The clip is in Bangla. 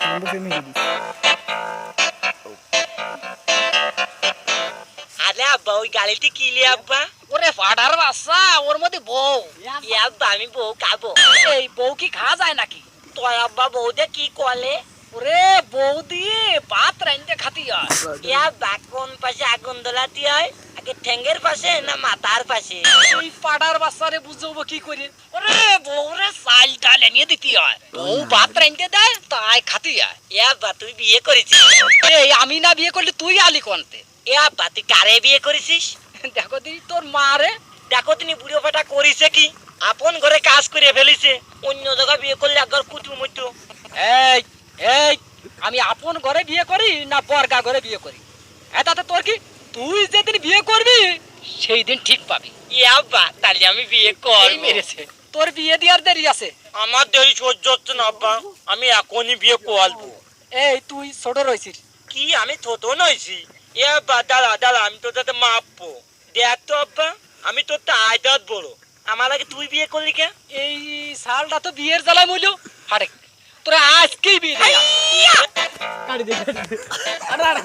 Number Femi this. আরে আব্বা ওই গাড়িটি কিলে আব্বা? ওরে ফাটার বাচ্চা, ওর মধ্যে বউ। এ আব্বা আমি বউ খাবো। এই বউ কি খাওয়া যায় নাকি? তোর আব্বা বউ দিয়ে কি কলে? ওরে বউ দিয়ে ভাত রাইন্দে খাতি হয়। এ আব্বা কোন পাশে আগুন দোলাতে হয়? আগে ঠ্যাঙ্গের পাশে না মাথার পাশে? এই পাড়ার বাচ্চারে বুঝবো কি করে? ওরে বউরে চাল ডাল এনে দিতে হয়, বউ ভাত রাইন্দে দেয়, তাই খাতি হয়। এ আব্বা তুই বিয়ে করেছিস? এই আমি না বিয়ে করলে তুই আলি কোনতে? এ আব্বা তুই কারে বিয়ে করেছিস? দেখো দি তোর মা রে। দেখো তিনি বুড়ো ফাটা করিছে কি? আপন ঘরে কাজ করে ফেলিছে, অন্য জায়গায় বিয়ে করলে একবার কুটু মুটু। এই এই আমি আপন ঘরে বিয়ে করি না বর্গা ঘরে বিয়ে করি? এটাতে তোর কি? তুই যেদিন বিয়ে করবি সেই দিন ঠিক পাবি। এ আব্বা তাহলে আমি বিয়ে এই করব। মেরেছে, তোর বিয়ে দেওয়ার দেরি আছে। আমার দেরি সহ্য হচ্ছে না আব্বা, আমি এখনই বিয়ে করবো। এই তুই ছোট রয়েছিস। কি আমি ছোট নইছি? এ আব্বা দাঁড়া দাঁড়া, আমি তোর সাথে মাপবো। দেখ তো আব্বা, আমি তোর আইদাত বড়, আমার আগে তুই বিয়ে করলি কে? এই সালটা তো বিয়ের জ্বালায় মইল। হারে তোরা আজকেই বিয়ে দিলাম। কাটি দে, কাটি দে। আরে আরে